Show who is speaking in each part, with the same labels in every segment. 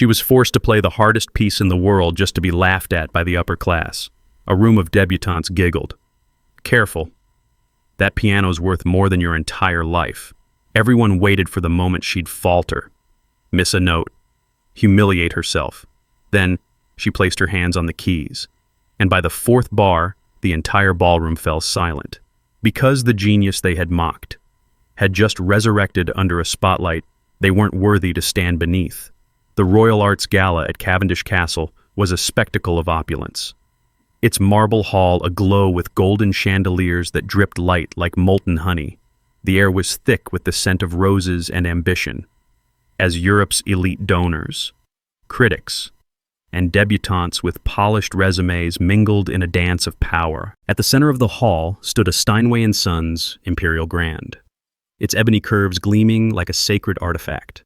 Speaker 1: She was forced to play the hardest piece in the world just to be laughed at by the upper class. A room of debutantes giggled. Careful. That piano's worth more than your entire life. Everyone waited for the moment she'd falter, miss a note, humiliate herself. Then she placed her hands on the keys, and by the fourth bar, the entire ballroom fell silent. Because the genius they had mocked had just resurrected under a spotlight they weren't worthy to stand beneath. The Royal Arts Gala at Cavendish Castle was a spectacle of opulence. Its marble hall aglow with golden chandeliers that dripped light like molten honey. The air was thick with the scent of roses and ambition. As Europe's elite donors, critics, and debutantes with polished resumes mingled in a dance of power. At the center of the hall stood a Steinway & Sons Imperial Grand, its ebony curves gleaming like a sacred artifact.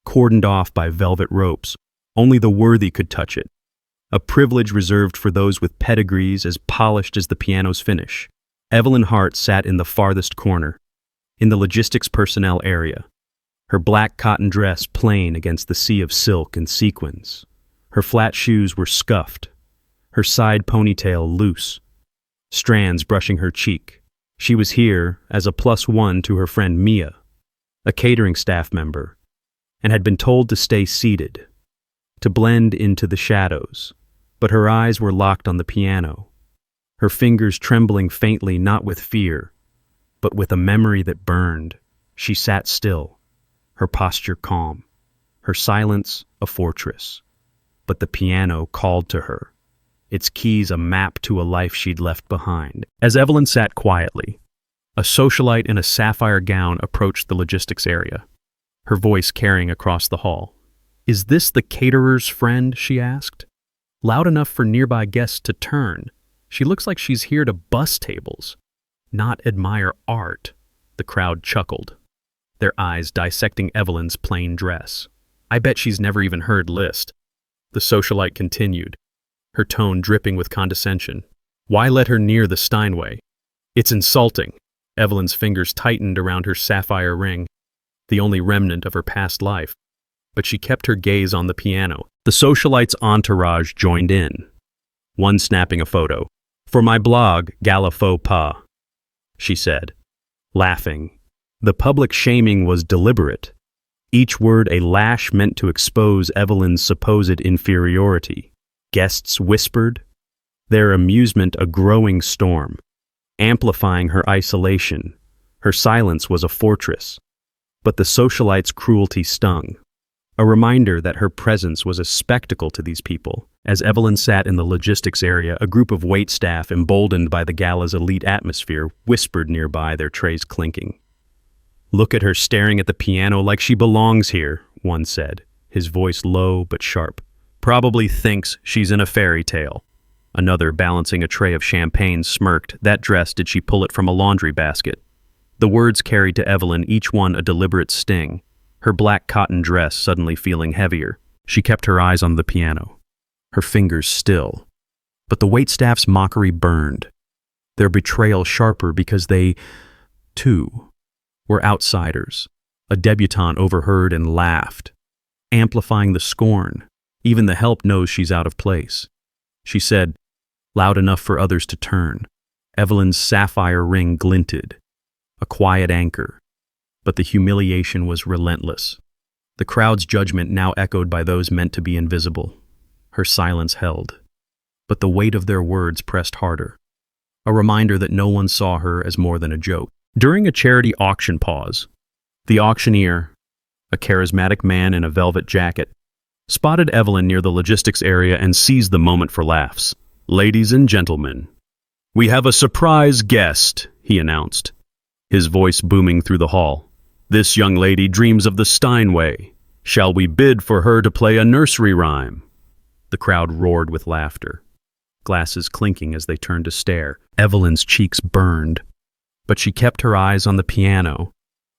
Speaker 1: Cordoned off by velvet ropes, only the worthy could touch it, a privilege reserved for those with pedigrees as polished as the piano's finish. Evelyn Hart sat in the farthest corner, in the logistics personnel area, her black cotton dress plain against the sea of silk and sequins. Her flat shoes were scuffed, her side ponytail loose, strands brushing her cheek. She was here as a +1 to her friend Mia, a catering staff member, and had been told to stay seated, to blend into the shadows, but her eyes were locked on the piano, her fingers trembling faintly not with fear, but with a memory that burned. She sat still, her posture calm, her silence a fortress. But the piano called to her, its keys a map to a life she'd left behind. As Evelyn sat quietly, a socialite in a sapphire gown approached the logistics area, her voice carrying across the hall. "Is this the caterer's friend?" she asked. Loud enough for nearby guests to turn. "She looks like she's here to bus tables, not admire art." The crowd chuckled, their eyes dissecting Evelyn's plain dress. "I bet she's never even heard Liszt." The socialite continued, her tone dripping with condescension. "Why let her near the Steinway? It's insulting." Evelyn's fingers tightened around her sapphire ring, the only remnant of her past life. But she kept her gaze on the piano. The socialite's entourage joined in, one snapping a photo. "For my blog, Gala Faux Pas," she said, laughing. The public shaming was deliberate, each word a lash meant to expose Evelyn's supposed inferiority. Guests whispered, their amusement a growing storm, amplifying her isolation. Her silence was a fortress, but the socialite's cruelty stung, a reminder that her presence was a spectacle to these people. As Evelyn sat in the logistics area, a group of waitstaff, emboldened by the gala's elite atmosphere, whispered nearby, their trays clinking. "Look at her staring at the piano like she belongs here," one said, his voice low but sharp. "Probably thinks she's in a fairy tale." Another, balancing a tray of champagne, smirked. "That dress, did she pull it from a laundry basket?" The words carried to Evelyn, each one a deliberate sting, her black cotton dress suddenly feeling heavier. She kept her eyes on the piano, her fingers still. But the waitstaff's mockery burned, their betrayal sharper because they, too, were outsiders. A debutante overheard and laughed, amplifying the scorn. "Even the help knows she's out of place," she said, loud enough for others to turn. Evelyn's sapphire ring glinted, a quiet anchor, but the humiliation was relentless. The crowd's judgment now echoed by those meant to be invisible. Her silence held, but the weight of their words pressed harder, a reminder that no one saw her as more than a joke. During a charity auction pause, the auctioneer, a charismatic man in a velvet jacket, spotted Evelyn near the logistics area and seized the moment for laughs. "Ladies and gentlemen, we have a surprise guest," he announced, his voice booming through the hall. "This young lady dreams of the Steinway. Shall we bid for her to play a nursery rhyme?" The crowd roared with laughter, glasses clinking as they turned to stare. Evelyn's cheeks burned, but she kept her eyes on the piano,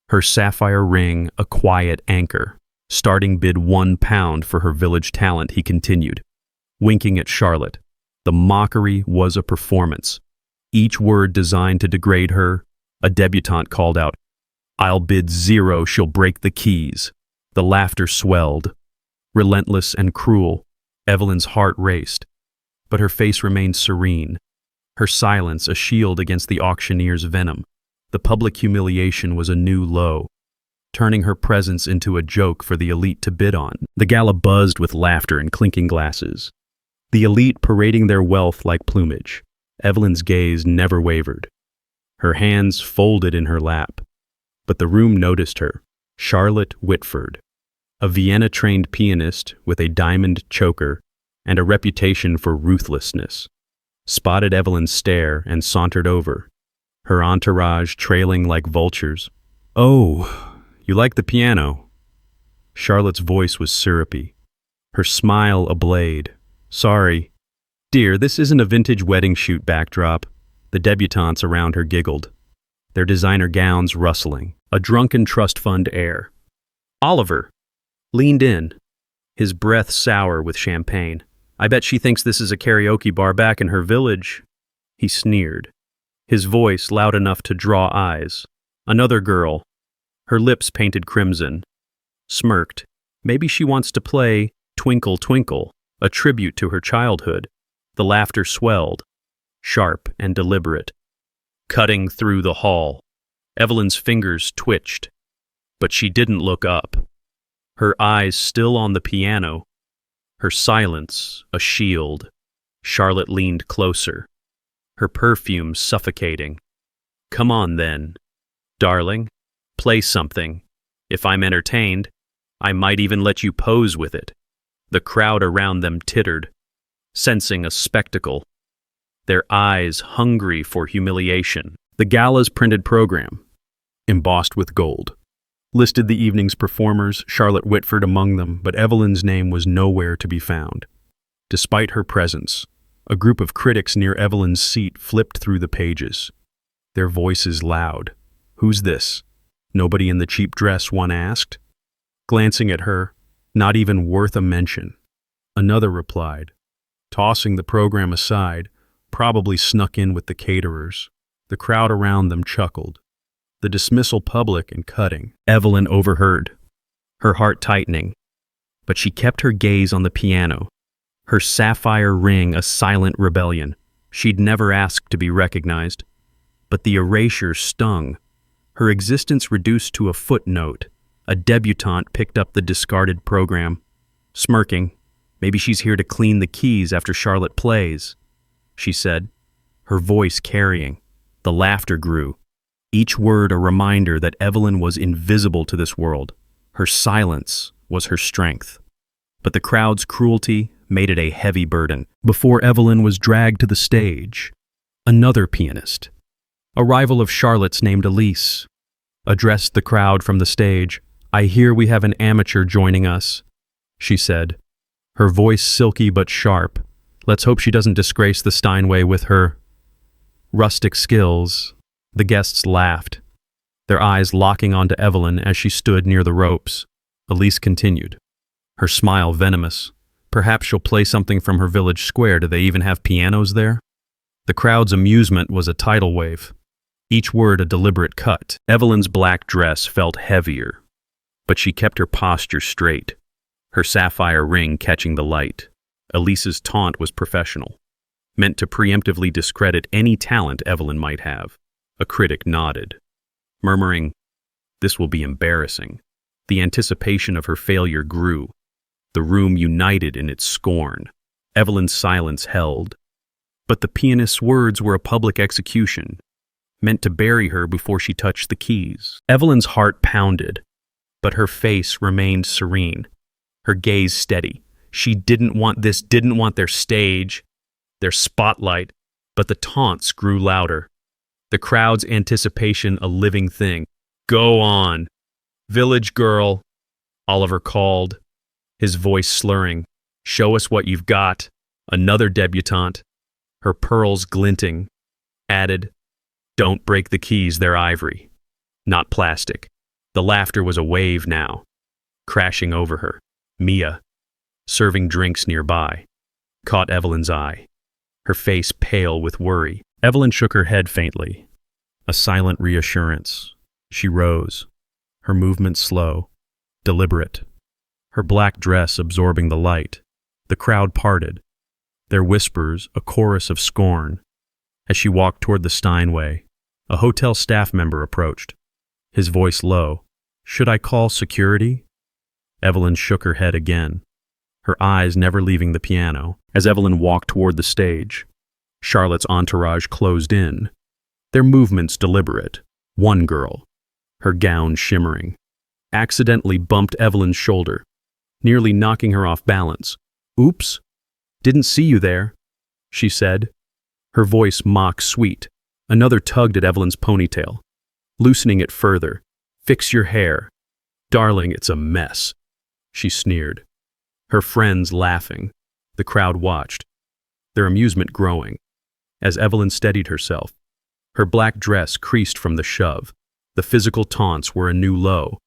Speaker 1: her sapphire ring a quiet anchor. "Starting bid £1 for her village talent," he continued, winking at Charlotte. The mockery was a performance, each word designed to degrade her. A debutante called out, "I'll bid 0, she'll break the keys." The laughter swelled, relentless and cruel. Evelyn's heart raced, but her face remained serene, her silence a shield against the auctioneer's venom. The public humiliation was a new low, turning her presence into a joke for the elite to bid on. The gala buzzed with laughter and clinking glasses, the elite parading their wealth like plumage. Evelyn's gaze never wavered, her hands folded in her lap. But the room noticed her, Charlotte Whitford, a Vienna-trained pianist with a diamond choker and a reputation for ruthlessness, spotted Evelyn's stare and sauntered over, her entourage trailing like vultures. "Oh, you like the piano?" Charlotte's voice was syrupy, her smile ablade. "Sorry. Dear, this isn't a vintage wedding shoot backdrop." The debutantes around her giggled, their designer gowns rustling, a drunken trust fund air. Oliver leaned in, his breath sour with champagne. "I bet she thinks this is a karaoke bar back in her village." He sneered, his voice loud enough to draw eyes. Another girl, her lips painted crimson, smirked. Maybe she wants to play Twinkle Twinkle, a tribute to her childhood. The laughter swelled, sharp and deliberate, cutting through the hall. Evelyn's fingers twitched, but she didn't look up, her eyes still on the piano, her silence a shield. Charlotte leaned closer, her perfume suffocating. "Come on then, darling, play something. If I'm entertained, I might even let you pose with it." The crowd around them tittered, sensing a spectacle, their eyes hungry for humiliation. The gala's printed program, embossed with gold, listed the evening's performers, Charlotte Whitford among them, but Evelyn's name was nowhere to be found. Despite her presence, a group of critics near Evelyn's seat flipped through the pages, their voices loud. "Who's this? Nobody in the cheap dress?" one asked, glancing at her. "Not even worth a mention." Another replied, tossing the program aside, probably snuck in with the caterers. The crowd around them chuckled, the dismissal public and cutting. Evelyn overheard, her heart tightening, but she kept her gaze on the piano, her sapphire ring a silent rebellion. She'd never asked to be recognized, but the erasure stung, her existence reduced to a footnote. A debutante picked up the discarded program, smirking. "Maybe she's here to clean the keys after Charlotte plays," she said, her voice carrying. The laughter grew, each word a reminder that Evelyn was invisible to this world. Her silence was her strength. But the crowd's cruelty made it a heavy burden. Before Evelyn was dragged to the stage, another pianist, a rival of Charlotte's named Elise, addressed the crowd from the stage. "I hear we have an amateur joining us," she said, her voice silky but sharp. "Let's hope she doesn't disgrace the Steinway with her rustic skills." The guests laughed, their eyes locking onto Evelyn as she stood near the ropes. Elise continued, her smile venomous. "Perhaps she'll play something from her village square. Do they even have pianos there?" The crowd's amusement was a tidal wave, each word a deliberate cut. Evelyn's black dress felt heavier, but she kept her posture straight, her sapphire ring catching the light. Elise's taunt was professional, meant to preemptively discredit any talent Evelyn might have. A critic nodded, murmuring, "This will be embarrassing." The anticipation of her failure grew, the room united in its scorn. Evelyn's silence held, but the pianist's words were a public execution, meant to bury her before she touched the keys. Evelyn's heart pounded, but her face remained serene, her gaze steady. She didn't want their stage, their spotlight, but the taunts grew louder, the crowd's anticipation a living thing. "Go on, village girl," Oliver called, his voice slurring. "Show us what you've got." Another debutante, her pearls glinting, added, "Don't break the keys, they're ivory, not plastic." The laughter was a wave now, crashing over her. Mia, serving drinks nearby, caught Evelyn's eye, her face pale with worry. Evelyn shook her head faintly, a silent reassurance. She rose, her movement slow, deliberate, her black dress absorbing the light. The crowd parted, their whispers a chorus of scorn. As she walked toward the Steinway, a hotel staff member approached, his voice low. "Should I call security?" Evelyn shook her head again, her eyes never leaving the piano. As Evelyn walked toward the stage, Charlotte's entourage closed in, their movements deliberate. One girl, her gown shimmering, accidentally bumped Evelyn's shoulder, nearly knocking her off balance. "Oops, didn't see you there," she said, her voice mock-sweet. Another tugged at Evelyn's ponytail, loosening it further. "Fix your hair. Darling, it's a mess," she sneered. Her friends laughing, the crowd watched, their amusement growing. As Evelyn steadied herself, her black dress creased from the shove. The physical taunts were a new low,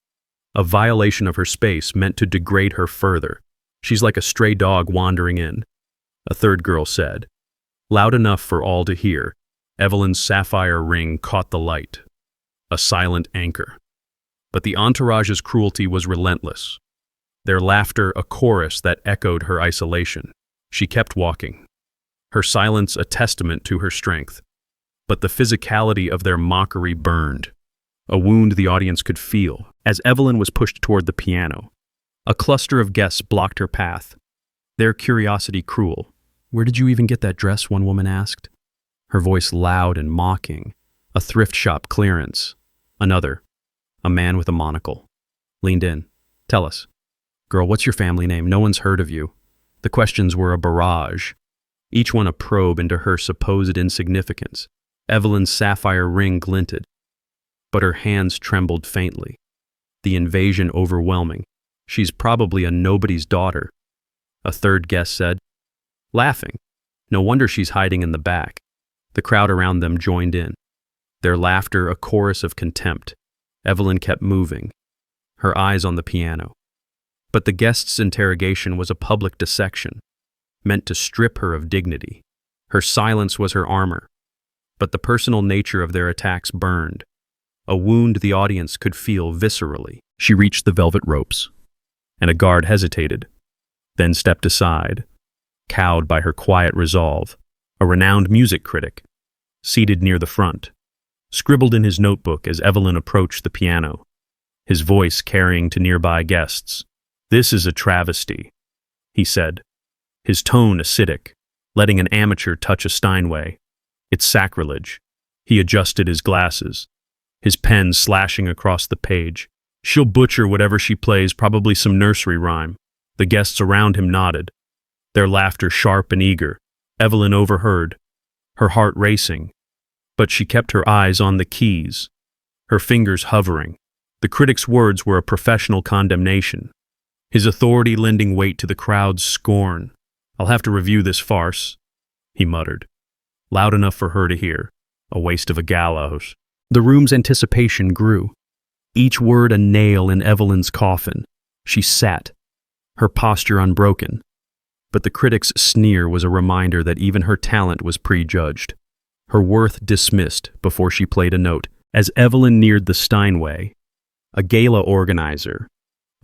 Speaker 1: a violation of her space meant to degrade her further. "She's like a stray dog wandering in," a third girl said. Loud enough for all to hear, Evelyn's sapphire ring caught the light, a silent anchor. But the entourage's cruelty was relentless, their laughter a chorus that echoed her isolation. She kept walking, her silence a testament to her strength. But the physicality of their mockery burned, a wound the audience could feel. As Evelyn was pushed toward the piano, a cluster of guests blocked her path, their curiosity cruel. "Where did you even get that dress?" one woman asked, her voice loud and mocking. "A thrift shop clearance." Another, a man with a monocle, leaned in. "Tell us. Girl, what's your family name? No one's heard of you." The questions were a barrage, each one a probe into her supposed insignificance. Evelyn's sapphire ring glinted, but her hands trembled faintly, the invasion overwhelming. "She's probably a nobody's daughter," a third guest said, laughing. "No wonder she's hiding in the back." The crowd around them joined in, their laughter a chorus of contempt. Evelyn kept moving, her eyes on the piano. But the guests' interrogation was a public dissection, meant to strip her of dignity. Her silence was her armor, but the personal nature of their attacks burned, a wound the audience could feel viscerally. She reached the velvet ropes, and a guard hesitated, then stepped aside, cowed by her quiet resolve. A renowned music critic, seated near the front, scribbled in his notebook as Evelyn approached the piano, his voice carrying to nearby guests. "This is a travesty," he said, his tone acidic, letting an amateur touch a Steinway. "It's sacrilege." He adjusted his glasses, his pen slashing across the page. "She'll butcher whatever she plays, probably some nursery rhyme." The guests around him nodded, their laughter sharp and eager. Evelyn overheard, her heart racing, but she kept her eyes on the keys, her fingers hovering. The critic's words were a professional condemnation, his authority lending weight to the crowd's scorn. "I'll have to review this farce," he muttered, loud enough for her to hear. "A waste of a gallows." The room's anticipation grew, each word a nail in Evelyn's coffin. She sat, her posture unbroken. But the critic's sneer was a reminder that even her talent was prejudged, her worth dismissed before she played a note. As Evelyn neared the Steinway, a gala organizer,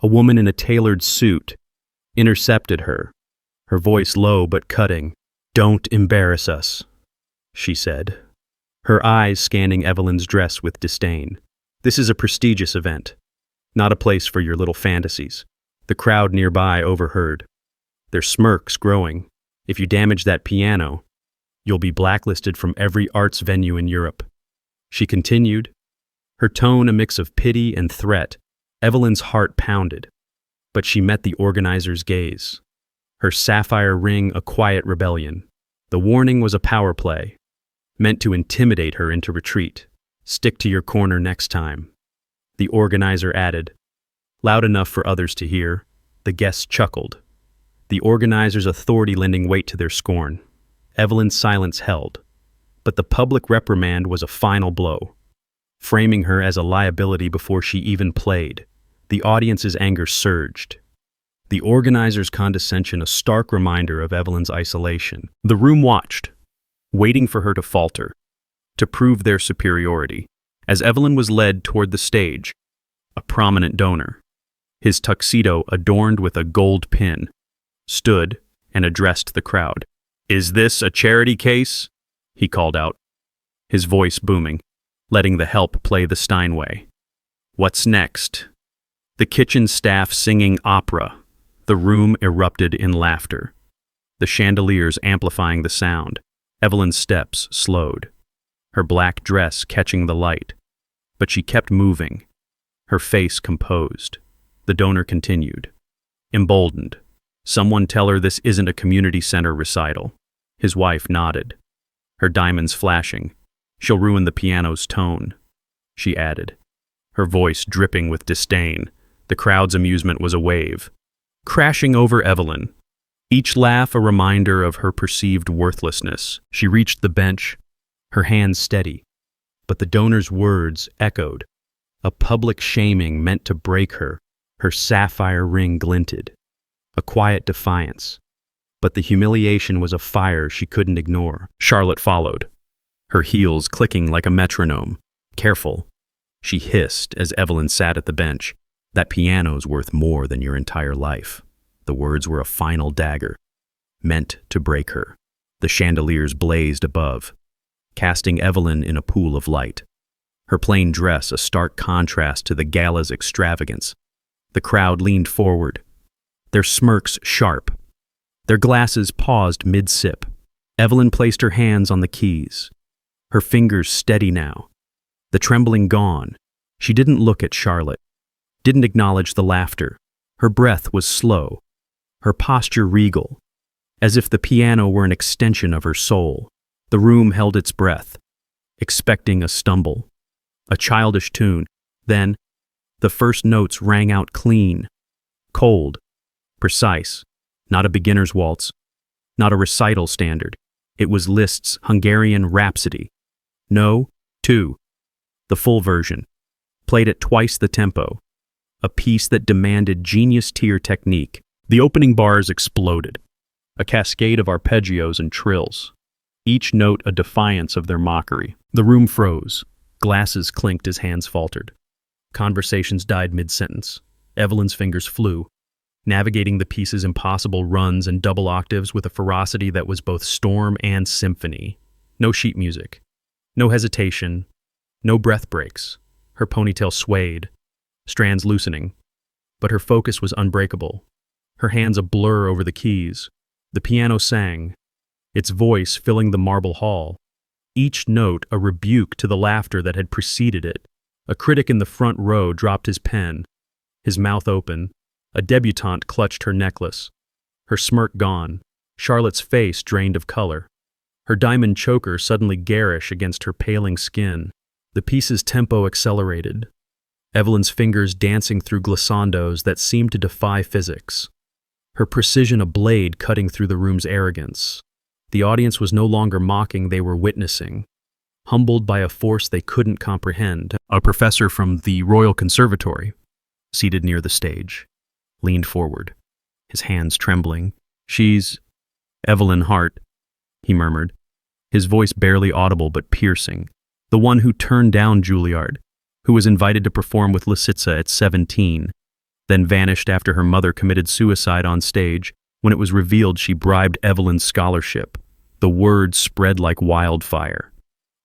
Speaker 1: a woman in a tailored suit, intercepted her, her voice low but cutting. "Don't embarrass us," she said, her eyes scanning Evelyn's dress with disdain. "This is a prestigious event, not a place for your little fantasies." The crowd nearby overheard, their smirks growing. "If you damage that piano, you'll be blacklisted from every arts venue in Europe," she continued, her tone a mix of pity and threat. Evelyn's heart pounded, but she met the organizer's gaze, her sapphire ring a quiet rebellion. The warning was a power play, meant to intimidate her into retreat. "Stick to your corner next time," the organizer added, loud enough for others to hear. The guests chuckled, the organizer's authority lending weight to their scorn. Evelyn's silence held, but the public reprimand was a final blow, framing her as a liability before she even played. The audience's anger surged, the organizer's condescension a stark reminder of Evelyn's isolation. The room watched, waiting for her to falter, to prove their superiority. As Evelyn was led toward the stage, a prominent donor, His tuxedo adorned with a gold pin, stood and addressed the crowd. "Is this a charity case?" he called out, his voice booming, letting the help play the Steinway. "What's next?" The kitchen staff singing opera. The room erupted in laughter, the chandeliers amplifying the sound. Evelyn's steps slowed, her black dress catching the light, but she kept moving, her face composed. The donor continued, emboldened. "Someone tell her this isn't a community center recital." His wife nodded, her diamonds flashing. "She'll ruin the piano's tone," she added, her voice dripping with disdain. The crowd's amusement was a wave, crashing over Evelyn, each laugh a reminder of her perceived worthlessness. She reached the bench, her hands steady, but the donor's words echoed, a public shaming meant to break her. Her sapphire ring glinted, a quiet defiance, but the humiliation was a fire she couldn't ignore. Charlotte followed, her heels clicking like a metronome. "Careful," she hissed as Evelyn sat at the bench. "That piano's worth more than your entire life." The words were a final dagger, meant to break her. The chandeliers blazed above, casting Evelyn in a pool of light, her plain dress a stark contrast to the gala's extravagance. The crowd leaned forward, their smirks sharp, their glasses paused mid-sip. Evelyn placed her hands on the keys, her fingers steady now, the trembling gone. She didn't look at Charlotte, didn't acknowledge the laughter. Her breath was slow, her posture regal, as if the piano were an extension of her soul. The room held its breath, expecting a stumble, a childish tune. Then, the first notes rang out clean, cold, precise, not a beginner's waltz, not a recital standard. It was Liszt's Hungarian Rhapsody. No, 2, the full version, played at twice the tempo, a piece that demanded genius tier technique. The opening bars exploded, a cascade of arpeggios and trills, each note a defiance of their mockery. The room froze, glasses clinked as hands faltered. Conversations died mid-sentence. Evelyn's fingers flew, navigating the piece's impossible runs and double octaves with a ferocity that was both storm and symphony. No sheet music, no hesitation, no breath breaks. Her ponytail swayed, strands loosening, but her focus was unbreakable, her hands a blur over the keys. The piano sang, its voice filling the marble hall, each note a rebuke to the laughter that had preceded it. A critic in the front row dropped his pen, his mouth open. A debutante clutched her necklace, her smirk gone, Charlotte's face drained of color, her diamond choker suddenly garish against her paling skin. The piece's tempo accelerated, Evelyn's fingers dancing through glissandos that seemed to defy physics, her precision a blade cutting through the room's arrogance. The audience was no longer mocking, they were witnessing, humbled by a force they couldn't comprehend. A professor from the Royal Conservatory, seated near the stage, leaned forward, his hands trembling. "She's Evelyn Hart," he murmured, his voice barely audible but piercing. "The one who turned down Juilliard, who was invited to perform with Lisitsa at 17, then vanished after her mother committed suicide on stage when it was revealed she bribed Evelyn's scholarship." The word spread like wildfire,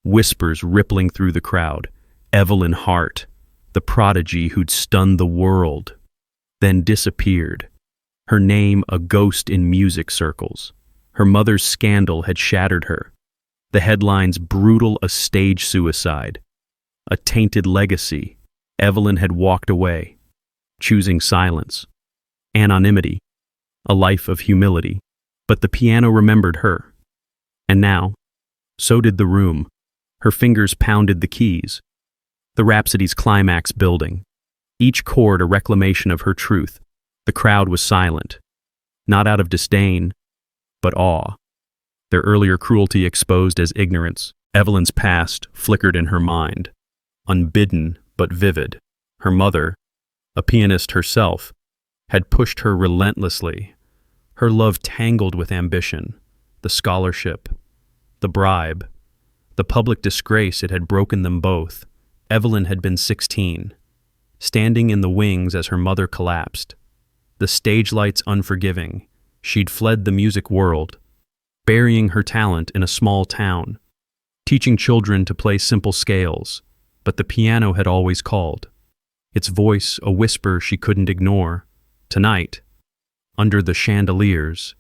Speaker 1: whispers rippling through the crowd. Evelyn Hart, the prodigy who'd stunned the world, then disappeared, her name a ghost in music circles. Her mother's scandal had shattered her. The headlines brutal, a stage suicide, a tainted legacy. Evelyn had walked away, choosing silence, anonymity, a life of humility. But the piano remembered her. And now, so did the room. Her fingers pounded the keys, the Rhapsody's climax building, each chord a reclamation of her truth. The crowd was silent, not out of disdain, but awe, their earlier cruelty exposed as ignorance. Evelyn's past flickered in her mind, unbidden but vivid. Her mother, a pianist herself, had pushed her relentlessly, her love tangled with ambition, the scholarship, the bribe, the public disgrace. It had broken them both. Evelyn had been 16, standing in the wings as her mother collapsed. The stage lights unforgiving, she'd fled the music world, burying her talent in a small town, teaching children to play simple scales, but the piano had always called. Its voice a whisper she couldn't ignore. Tonight, under the chandeliers,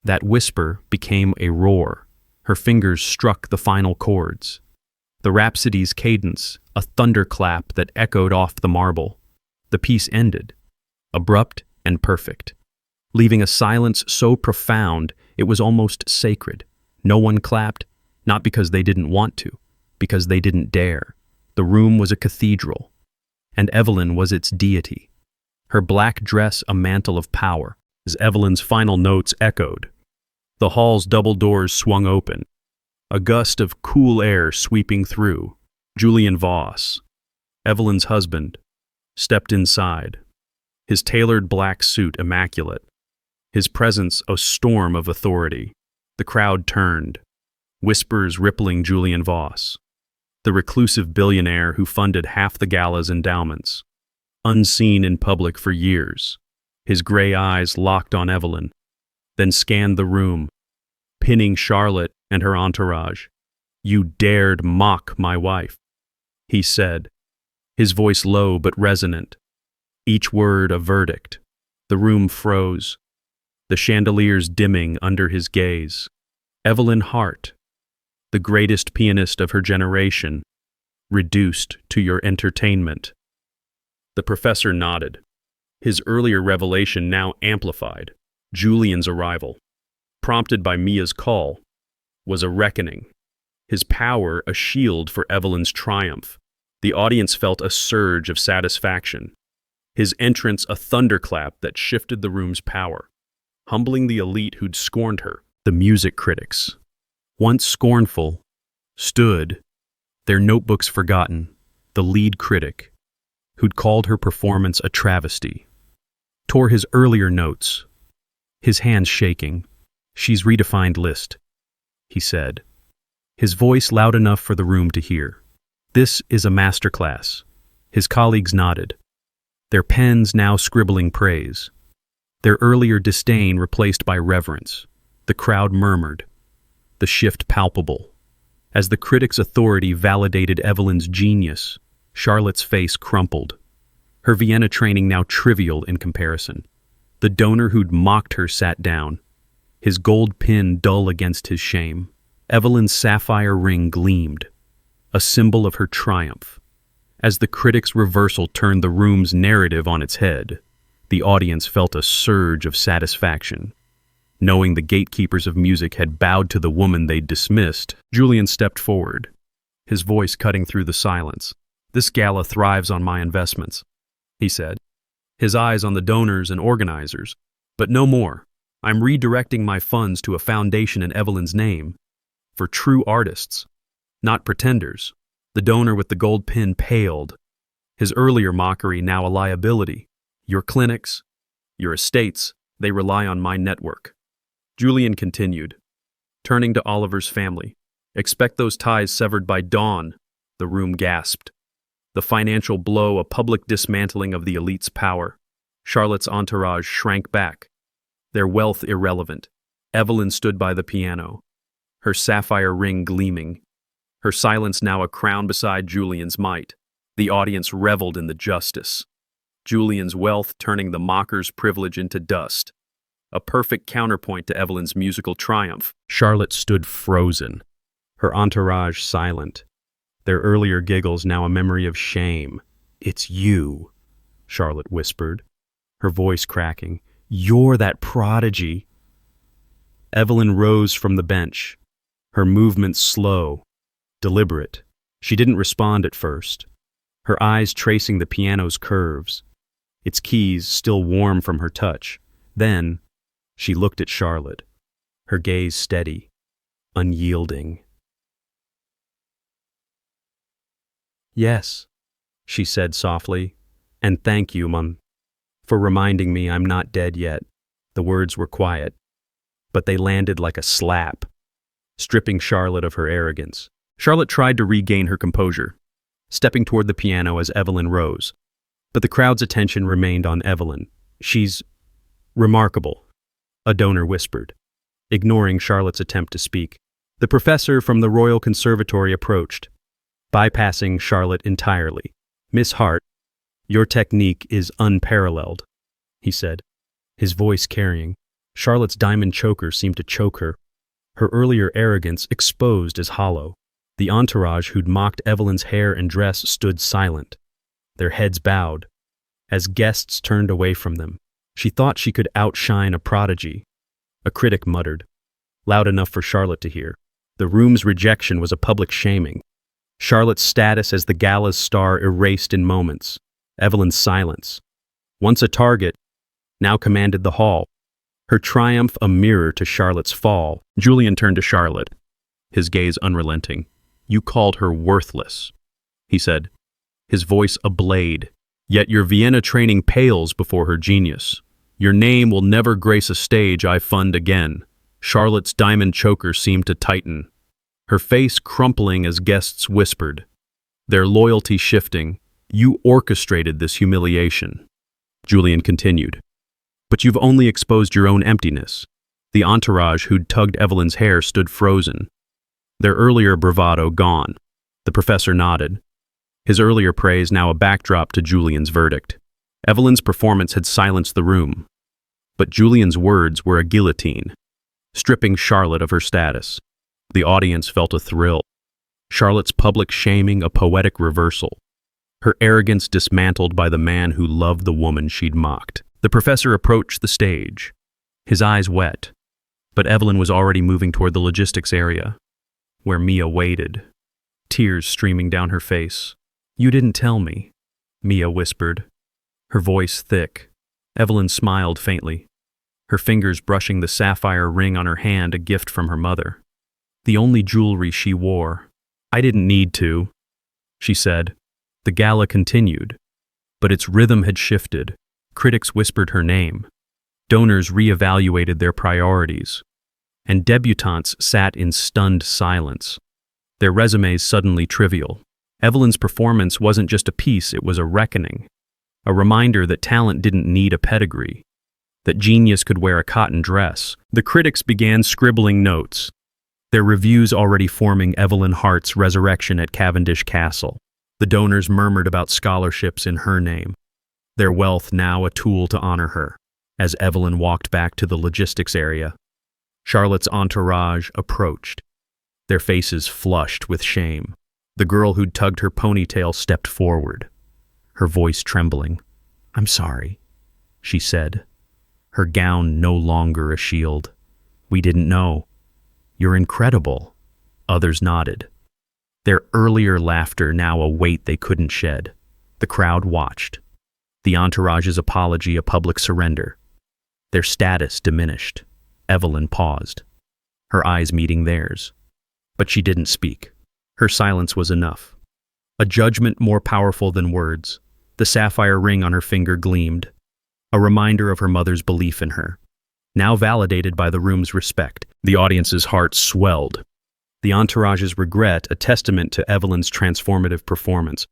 Speaker 1: that whisper became a roar. Her fingers struck the final chords. The rhapsody's cadence, a thunderclap that echoed off the marble. The piece ended, abrupt and perfect, leaving a silence so profound it was almost sacred. No one clapped, not because they didn't want to, because they didn't dare. The room was a cathedral, and Evelyn was its deity. Her black dress a mantle of power, as Evelyn's final notes echoed. The hall's double doors swung open, a gust of cool air sweeping through. Julian Voss, Evelyn's husband, stepped inside, his tailored black suit immaculate, his presence a storm of authority. The crowd turned, whispers rippling Julian Voss, the reclusive billionaire who funded half the gala's endowments. Unseen in public for years, his gray eyes locked on Evelyn, then scanned the room, pinning Charlotte and her entourage. "You dared mock my wife," he said, his voice low but resonant, each word a verdict. The room froze, the chandeliers dimming under his gaze. Evelyn Hart, the greatest pianist of her generation, reduced to your entertainment. The professor nodded, his earlier revelation now amplified. Julian's arrival, prompted by Mia's call, was a reckoning, his power a shield for Evelyn's triumph. The audience felt a surge of satisfaction, his entrance a thunderclap that shifted the room's power, humbling the elite who'd scorned her. The music critics, once scornful, stood, their notebooks forgotten. The lead critic, who'd called her performance a travesty, tore his earlier notes, his hands shaking. "She's redefined Liszt," he said, his voice loud enough for the room to hear. "This is a masterclass." His colleagues nodded, their pens now scribbling praise, their earlier disdain replaced by reverence. The crowd murmured, the shift palpable. As the critics' authority validated Evelyn's genius, Charlotte's face crumpled, her Vienna training now trivial in comparison. The donor who'd mocked her sat down, his gold pin dull against his shame. Evelyn's sapphire ring gleamed, a symbol of her triumph. As the critics' reversal turned the room's narrative on its head, the audience felt a surge of satisfaction. Knowing the gatekeepers of music had bowed to the woman they'd dismissed, Julian stepped forward, his voice cutting through the silence. "This gala thrives on my investments," he said, his eyes on the donors and organizers. "But no more. I'm redirecting my funds to a foundation in Evelyn's name, for true artists, not pretenders." The donor with the gold pin paled, his earlier mockery now a liability. "Your clinics, your estates, they rely on my network." Julian continued, turning to Oliver's family. "Expect those ties severed by dawn." The room gasped. The financial blow, a public dismantling of the elite's power. Charlotte's entourage shrank back, their wealth irrelevant. Evelyn stood by the piano, her sapphire ring gleaming, her silence now a crown beside Julian's might. The audience reveled in the justice, Julian's wealth turning the mocker's privilege into dust, a perfect counterpoint to Evelyn's musical triumph. Charlotte stood frozen, her entourage silent, their earlier giggles now a memory of shame. "It's you," Charlotte whispered, her voice cracking. "You're that prodigy." Evelyn rose from the bench, her movements slow, deliberate. She didn't respond at first, her eyes tracing the piano's curves, its keys still warm from her touch. Then, she looked at Charlotte, her gaze steady, unyielding. "Yes," she said softly, "and thank you, Mum, for reminding me I'm not dead yet." The words were quiet, but they landed like a slap, stripping Charlotte of her arrogance. Charlotte tried to regain her composure, stepping toward the piano as Evelyn rose. But the crowd's attention remained on Evelyn. "She's remarkable," a donor whispered, ignoring Charlotte's attempt to speak. The professor from the Royal Conservatory approached, bypassing Charlotte entirely. "Miss Hart, your technique is unparalleled," he said, his voice carrying. Charlotte's diamond choker seemed to choke her, her earlier arrogance exposed as hollow. The entourage who'd mocked Evelyn's hair and dress stood silent, their heads bowed, as guests turned away from them. She thought she could outshine a prodigy. A critic muttered, loud enough for Charlotte to hear. The room's rejection was a public shaming. Charlotte's status as the gala's star erased in moments. Evelyn's silence, once a target, now commanded the hall. Her triumph a mirror to Charlotte's fall. Julian turned to Charlotte, his gaze unrelenting. "You called her worthless," he said, his voice a blade. "Yet your Vienna training pales before her genius. Your name will never grace a stage I fund again." Charlotte's diamond choker seemed to tighten, her face crumpling as guests whispered, their loyalty shifting. "You orchestrated this humiliation," Julian continued. "But you've only exposed your own emptiness." The entourage who'd tugged Evelyn's hair stood frozen, their earlier bravado gone. The professor nodded, his earlier praise now a backdrop to Julian's verdict. Evelyn's performance had silenced the room, but Julian's words were a guillotine, stripping Charlotte of her status. The audience felt a thrill. Charlotte's public shaming a poetic reversal, her arrogance dismantled by the man who loved the woman she'd mocked. The professor approached the stage, his eyes wet, but Evelyn was already moving toward the logistics area, where Mia waited, tears streaming down her face. "You didn't tell me," Mia whispered, her voice thick. Evelyn smiled faintly, her fingers brushing the sapphire ring on her hand, a gift from her mother. The only jewelry she wore. "I didn't need to," she said. The gala continued, but its rhythm had shifted. Critics whispered her name. Donors reevaluated their priorities, and debutantes sat in stunned silence, their resumes suddenly trivial. Evelyn's performance wasn't just a piece, it was a reckoning, a reminder that talent didn't need a pedigree, that genius could wear a cotton dress. The critics began scribbling notes, their reviews already forming Evelyn Hart's resurrection at Cavendish Castle. The donors murmured about scholarships in her name, their wealth now a tool to honor her. As Evelyn walked back to the logistics area, Charlotte's entourage approached, their faces flushed with shame. The girl who'd tugged her ponytail stepped forward, her voice trembling. "I'm sorry," she said, her gown no longer a shield. "We didn't know." "You're incredible," others nodded, their earlier laughter now a weight they couldn't shed. The crowd watched, the entourage's apology a public surrender. Their status diminished. Evelyn paused, her eyes meeting theirs. But she didn't speak. Her silence was enough. A judgment more powerful than words. The sapphire ring on her finger gleamed, a reminder of her mother's belief in her. Now validated by the room's respect, the audience's hearts swelled. The entourage's regret a testament to Evelyn's transformative performance,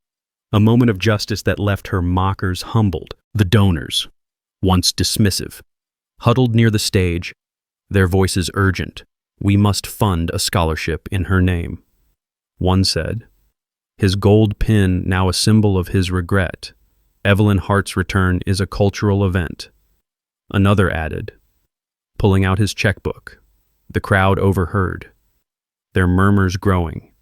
Speaker 1: a moment of justice that left her mockers humbled. The donors, once dismissive, huddled near the stage, their voices urgent. "We must fund a scholarship in her name," one said, his gold pin now a symbol of his regret. "Evelyn Hart's return is a cultural event," another added, pulling out his checkbook. The crowd overheard, their murmurs growing.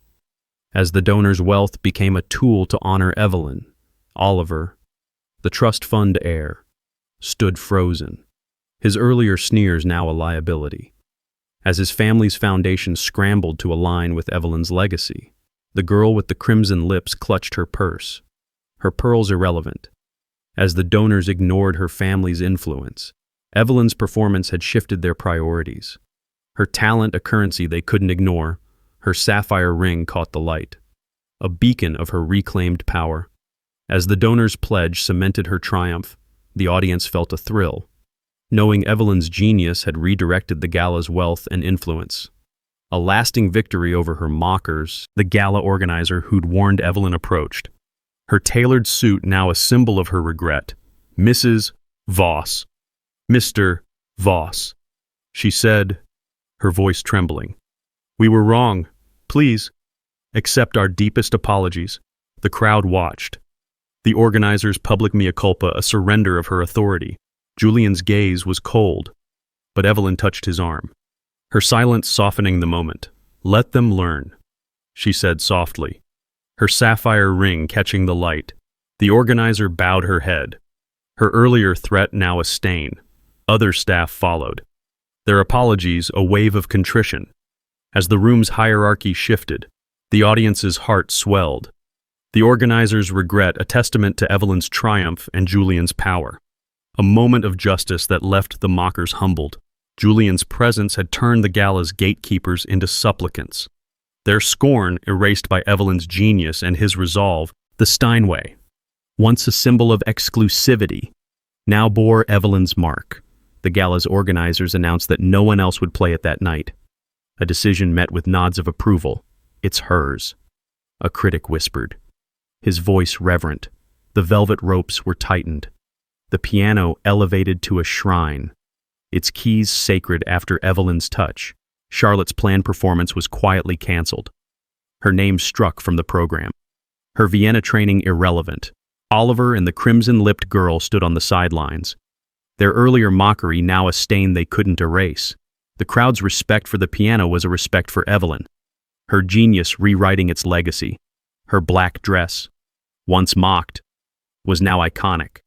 Speaker 1: As the donor's wealth became a tool to honor Evelyn, Oliver, the trust fund heir, stood frozen, his earlier sneers now a liability. As his family's foundation scrambled to align with Evelyn's legacy, the girl with the crimson lips clutched her purse, her pearls irrelevant. As the donors ignored her family's influence, Evelyn's performance had shifted their priorities. Her talent a currency they couldn't ignore, her sapphire ring caught the light, a beacon of her reclaimed power. As the donors' pledge cemented her triumph, the audience felt a thrill, knowing Evelyn's genius had redirected the gala's wealth and influence. A lasting victory over her mockers, the gala organizer who'd warned Evelyn approached, her tailored suit now a symbol of her regret. "Mrs. Voss. Mr. Voss," she said, her voice trembling. "We were wrong. Please, accept our deepest apologies." The crowd watched. The organizer's public mea culpa, a surrender of her authority. Julian's gaze was cold, but Evelyn touched his arm, her silence softening the moment. "Let them learn," she said softly, her sapphire ring catching the light. The organizer bowed her head, her earlier threat now a stain. Other staff followed, their apologies a wave of contrition. As the room's hierarchy shifted, the audience's heart swelled. The organizer's regret a testament to Evelyn's triumph and Julian's power. A moment of justice that left the mockers humbled. Julian's presence had turned the gala's gatekeepers into supplicants. Their scorn erased by Evelyn's genius and his resolve. The Steinway, once a symbol of exclusivity, now bore Evelyn's mark. The gala's organizers announced that no one else would play it that night. A decision met with nods of approval. "It's hers," a critic whispered, his voice reverent. The velvet ropes were tightened, the piano elevated to a shrine, its keys sacred after Evelyn's touch. Charlotte's planned performance was quietly canceled. Her name struck from the program. Her Vienna training irrelevant. Oliver and the crimson-lipped girl stood on the sidelines, their earlier mockery now a stain they couldn't erase. The crowd's respect for the piano was a respect for Evelyn, her genius rewriting its legacy. Her black dress, once mocked, was now iconic.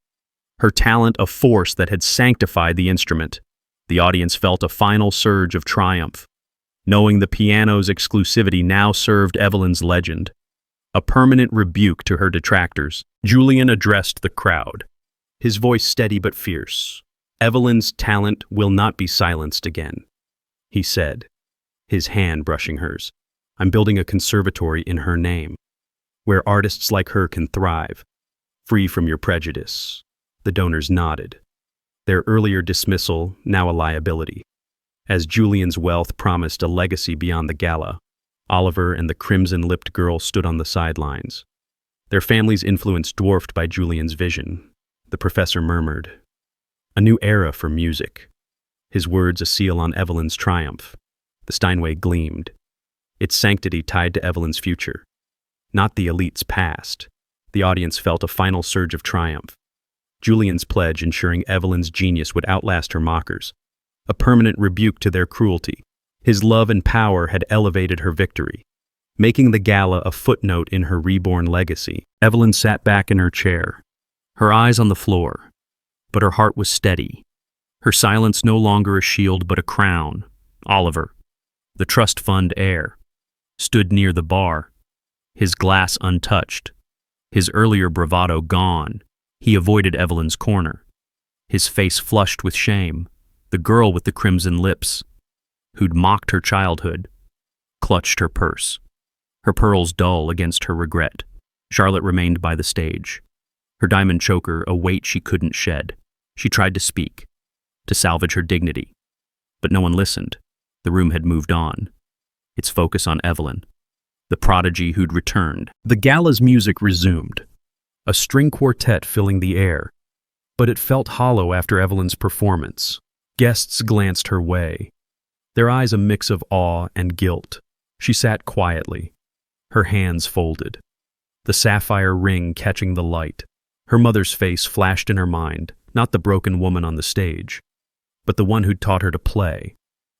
Speaker 1: Her talent a force that had sanctified the instrument. The audience felt a final surge of triumph, knowing the piano's exclusivity now served Evelyn's legend. A permanent rebuke to her detractors, Julian addressed the crowd, his voice steady but fierce. "Evelyn's talent will not be silenced again," he said, his hand brushing hers. "I'm building a conservatory in her name, where artists like her can thrive, free from your prejudice." The donors nodded, their earlier dismissal now a liability. As Julian's wealth promised a legacy beyond the gala, Oliver and the crimson-lipped girl stood on the sidelines, their family's influence dwarfed by Julian's vision. The professor murmured, "A new era for music," his words a seal on Evelyn's triumph. The Steinway gleamed, its sanctity tied to Evelyn's future, not the elite's past. The audience felt a final surge of triumph. Julian's pledge ensuring Evelyn's genius would outlast her mockers, a permanent rebuke to their cruelty. His love and power had elevated her victory, making the gala a footnote in her reborn legacy. Evelyn sat back in her chair, her eyes on the floor, but her heart was steady. Her silence no longer a shield but a crown. Oliver, the trust fund heir, stood near the bar, his glass untouched, his earlier bravado gone. He avoided Evelyn's corner, his face flushed with shame. The girl with the crimson lips, who'd mocked her childhood, clutched her purse, her pearls dull against her regret. Charlotte remained by the stage, her diamond choker a weight she couldn't shed. She tried to speak, to salvage her dignity, but no one listened. The room had moved on, its focus on Evelyn, the prodigy who'd returned. The gala's music resumed, a string quartet filling the air, but it felt hollow after Evelyn's performance. Guests glanced her way, their eyes a mix of awe and guilt. She sat quietly, her hands folded, the sapphire ring catching the light. Her mother's face flashed in her mind, not the broken woman on the stage, but the one who'd taught her to play,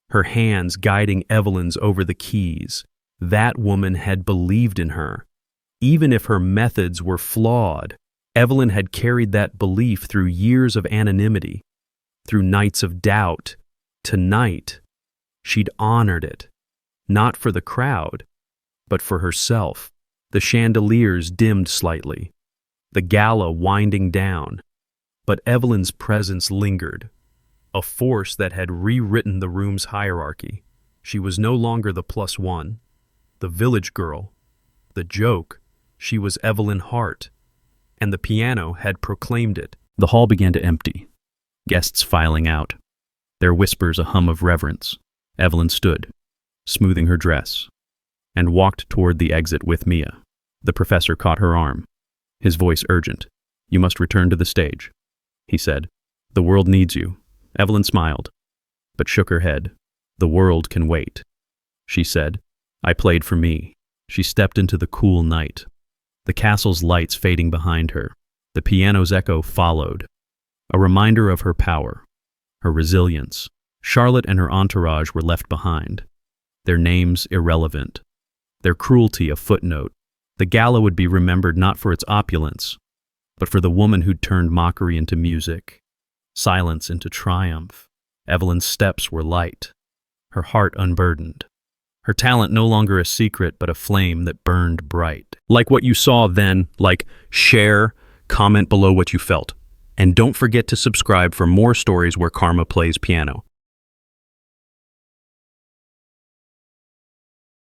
Speaker 1: her hands guiding Evelyn's over the keys. That woman had believed in her. Even if her methods were flawed, Evelyn had carried that belief through years of anonymity, through nights of doubt. Tonight, she'd honored it, not for the crowd, but for herself. The chandeliers dimmed slightly, the gala winding down, but Evelyn's presence lingered, a force that had rewritten the room's hierarchy. She was no longer the plus one, the village girl, the joke. She was Evelyn Hart, and the piano had proclaimed it. The hall began to empty, guests filing out, their whispers a hum of reverence. Evelyn stood, smoothing her dress, and walked toward the exit with Mia. The professor caught her arm. his voice urgent. "You must return to the stage," he said. "The world needs you." Evelyn smiled, but shook her head. "The world can wait," she said. "I played for me." She stepped into the cool night, the castle's lights fading behind her. The piano's echo followed, a reminder of her power, her resilience. Charlotte and her entourage were left behind, their names irrelevant, their cruelty a footnote. The gala would be remembered not for its opulence, but for the woman who'd turned mockery into music, silence into triumph. Evelyn's steps were light, her heart unburdened, her talent no longer a secret but a flame that burned bright. Like what you saw then, share, comment below what you felt. And don't forget to subscribe for more stories where karma plays piano.